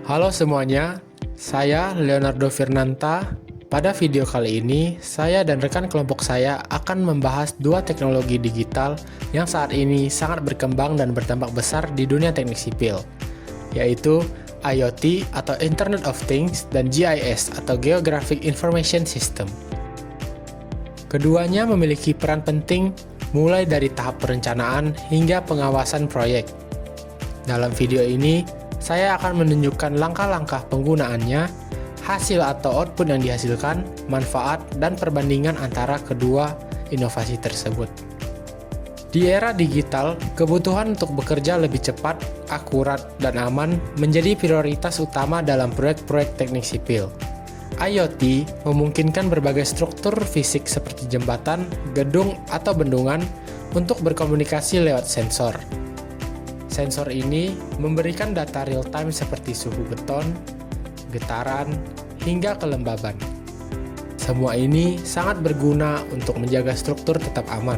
Halo semuanya, saya Leonardo Firnanta. Pada video kali ini, saya dan rekan kelompok saya akan membahas dua teknologi digital yang saat ini sangat berkembang dan berdampak besar di dunia teknik sipil, yaitu IoT atau Internet of Things dan GIS atau Geographic Information System. Keduanya memiliki peran penting mulai dari tahap perencanaan hingga pengawasan proyek. Dalam video ini, saya akan menunjukkan langkah-langkah penggunaannya, hasil atau output yang dihasilkan, manfaat, dan perbandingan antara kedua inovasi tersebut. Di era digital, kebutuhan untuk bekerja lebih cepat, akurat, dan aman menjadi prioritas utama dalam proyek-proyek teknik sipil. IoT memungkinkan berbagai struktur fisik seperti jembatan, gedung, atau bendungan untuk berkomunikasi lewat sensor. Sensor ini memberikan data real-time seperti suhu beton, getaran, hingga kelembaban. Semua ini sangat berguna untuk menjaga struktur tetap aman.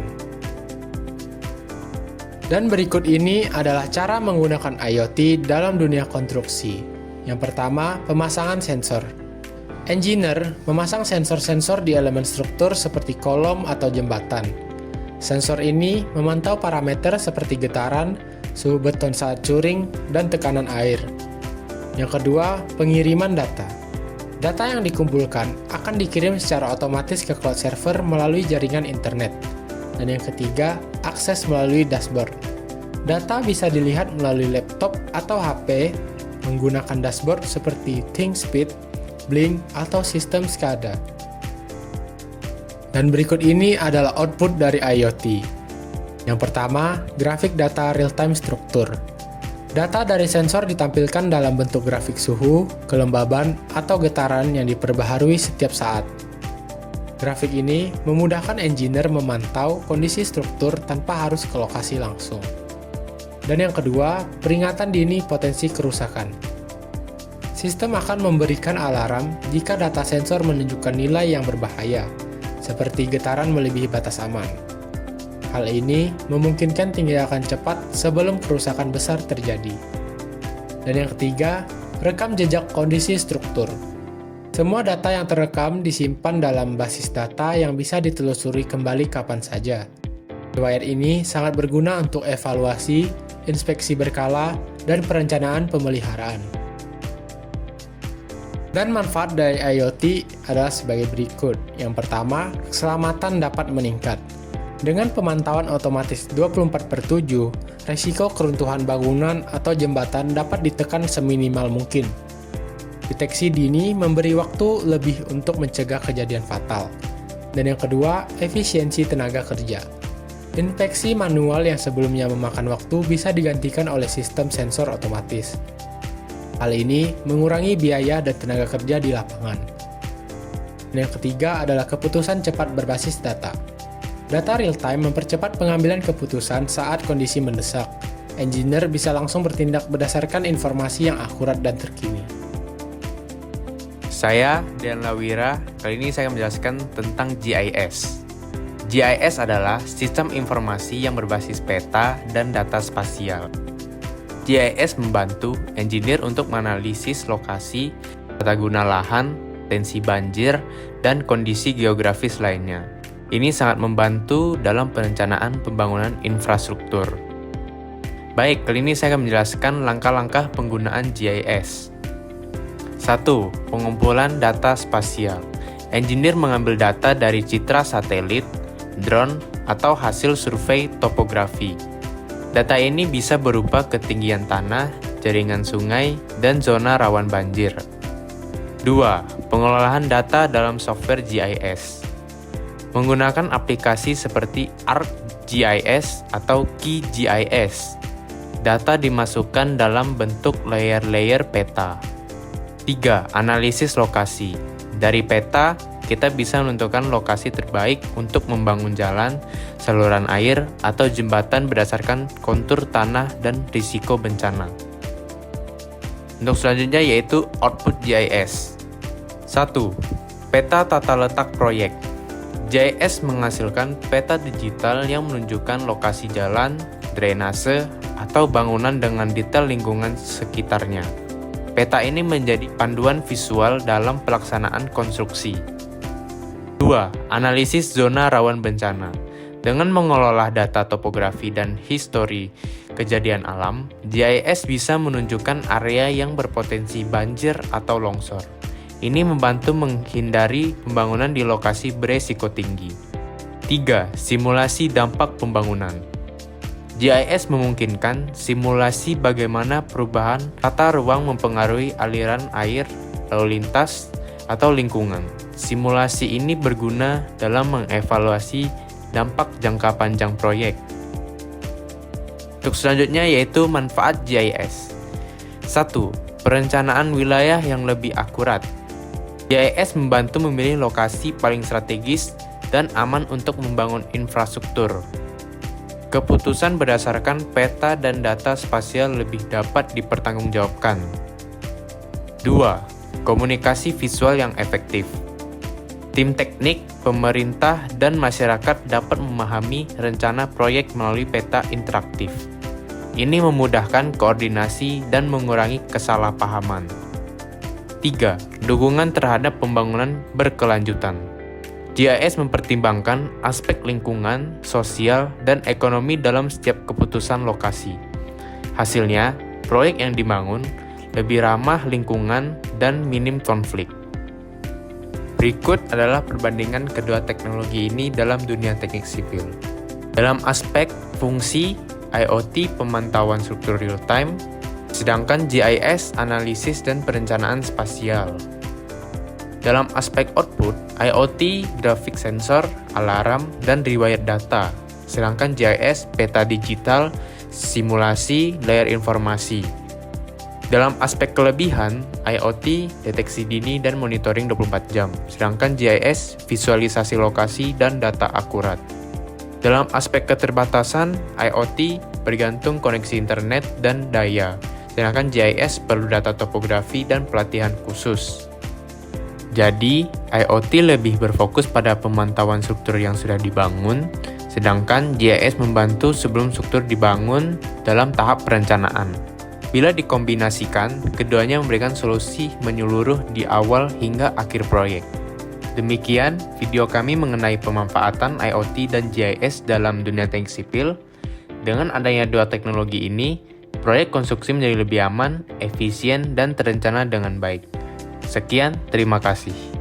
Dan berikut ini adalah cara menggunakan IoT dalam dunia konstruksi. Yang pertama, pemasangan sensor. Engineer memasang sensor-sensor di elemen struktur seperti kolom atau jembatan. Sensor ini memantau parameter seperti getaran, suhu beton saat curing, dan tekanan air. Yang kedua, pengiriman data. Data yang dikumpulkan akan dikirim secara otomatis ke cloud server melalui jaringan internet. Dan yang ketiga, akses melalui dashboard. Data bisa dilihat melalui laptop atau HP menggunakan dashboard seperti ThinkSpeed, Blink, atau sistem SCADA. Dan berikut ini adalah output dari IoT. Yang pertama, grafik data real-time struktur. Data dari sensor ditampilkan dalam bentuk grafik suhu, kelembaban, atau getaran yang diperbaharui setiap saat. Grafik ini memudahkan engineer memantau kondisi struktur tanpa harus ke lokasi langsung. Dan yang kedua, peringatan dini potensi kerusakan. Sistem akan memberikan alarm jika data sensor menunjukkan nilai yang berbahaya, seperti getaran melebihi batas aman. Hal ini memungkinkan tindakan cepat sebelum kerusakan besar terjadi. Dan yang ketiga, rekam jejak kondisi struktur. Semua data yang terekam disimpan dalam basis data yang bisa ditelusuri kembali kapan saja. Riwayat ini sangat berguna untuk evaluasi, inspeksi berkala, dan perencanaan pemeliharaan. Dan manfaat dari IoT adalah sebagai berikut. Yang pertama, keselamatan dapat meningkat. Dengan pemantauan otomatis 24/7, resiko keruntuhan bangunan atau jembatan dapat ditekan seminimal mungkin. Deteksi dini memberi waktu lebih untuk mencegah kejadian fatal. Dan yang kedua, efisiensi tenaga kerja. Inspeksi manual yang sebelumnya memakan waktu bisa digantikan oleh sistem sensor otomatis. Hal ini mengurangi biaya dan tenaga kerja di lapangan. Dan yang ketiga adalah keputusan cepat berbasis data. Data real-time mempercepat pengambilan keputusan saat kondisi mendesak. Engineer bisa langsung bertindak berdasarkan informasi yang akurat dan terkini. Saya, Dian Lawira, kali ini saya menjelaskan tentang GIS. GIS adalah sistem informasi yang berbasis peta dan data spasial. GIS membantu engineer untuk menganalisis lokasi, tata guna lahan, tensi banjir, dan kondisi geografis lainnya. Ini sangat membantu dalam perencanaan pembangunan infrastruktur. Baik, kali ini saya akan menjelaskan langkah-langkah penggunaan GIS. 1. Pengumpulan data spasial. Engineer mengambil data dari citra satelit, drone, atau hasil survei topografi. Data ini bisa berupa ketinggian tanah, jaringan sungai, dan zona rawan banjir. 2. Pengolahan data dalam software GIS. Menggunakan aplikasi seperti ArcGIS atau QGIS. Data dimasukkan dalam bentuk layer-layer peta. 3. Analisis lokasi. Dari peta, kita bisa menentukan lokasi terbaik untuk membangun jalan, saluran air, atau jembatan berdasarkan kontur tanah dan risiko bencana. Untuk selanjutnya yaitu output GIS. 1. Peta tata letak proyek. GIS menghasilkan peta digital yang menunjukkan lokasi jalan, drainase, atau bangunan dengan detail lingkungan sekitarnya. Peta ini menjadi panduan visual dalam pelaksanaan konstruksi. 2. Analisis zona rawan bencana. Dengan mengelola data topografi dan histori kejadian alam, GIS bisa menunjukkan area yang berpotensi banjir atau longsor. Ini membantu menghindari pembangunan di lokasi beresiko tinggi. 3. Simulasi dampak pembangunan. GIS memungkinkan simulasi bagaimana perubahan tata ruang mempengaruhi aliran air, lalu lintas, atau lingkungan. Simulasi ini berguna dalam mengevaluasi dampak jangka panjang proyek. Untuk selanjutnya yaitu manfaat GIS. 1. Perencanaan wilayah yang lebih akurat. GIS membantu memilih lokasi paling strategis dan aman untuk membangun infrastruktur. Keputusan berdasarkan peta dan data spasial lebih dapat dipertanggungjawabkan. 2. Komunikasi visual yang efektif. Tim teknik, pemerintah, dan masyarakat dapat memahami rencana proyek melalui peta interaktif. Ini memudahkan koordinasi dan mengurangi kesalahpahaman. 3. Dukungan terhadap pembangunan berkelanjutan. GIS mempertimbangkan aspek lingkungan, sosial, dan ekonomi dalam setiap keputusan lokasi. Hasilnya, proyek yang dibangun lebih ramah lingkungan dan minim konflik. Berikut adalah perbandingan kedua teknologi ini dalam dunia teknik sipil. Dalam aspek fungsi, IoT pemantauan struktur real-time, sedangkan GIS analisis dan perencanaan spasial. Dalam aspek output, IoT, grafik sensor, alarm, dan riwayat data, sedangkan GIS peta digital, simulasi, layar informasi. Dalam aspek kelebihan, IoT, deteksi dini dan monitoring 24 jam, sedangkan GIS, visualisasi lokasi dan data akurat. Dalam aspek keterbatasan, IoT bergantung koneksi internet dan daya, sedangkan GIS perlu data topografi dan pelatihan khusus. Jadi, IoT lebih berfokus pada pemantauan struktur yang sudah dibangun, sedangkan GIS membantu sebelum struktur dibangun dalam tahap perencanaan. Bila dikombinasikan, keduanya memberikan solusi menyeluruh di awal hingga akhir proyek. Demikian video kami mengenai pemanfaatan IoT dan GIS dalam dunia teknik sipil. Dengan adanya dua teknologi ini, proyek konstruksi menjadi lebih aman, efisien, dan terencana dengan baik. Sekian, terima kasih.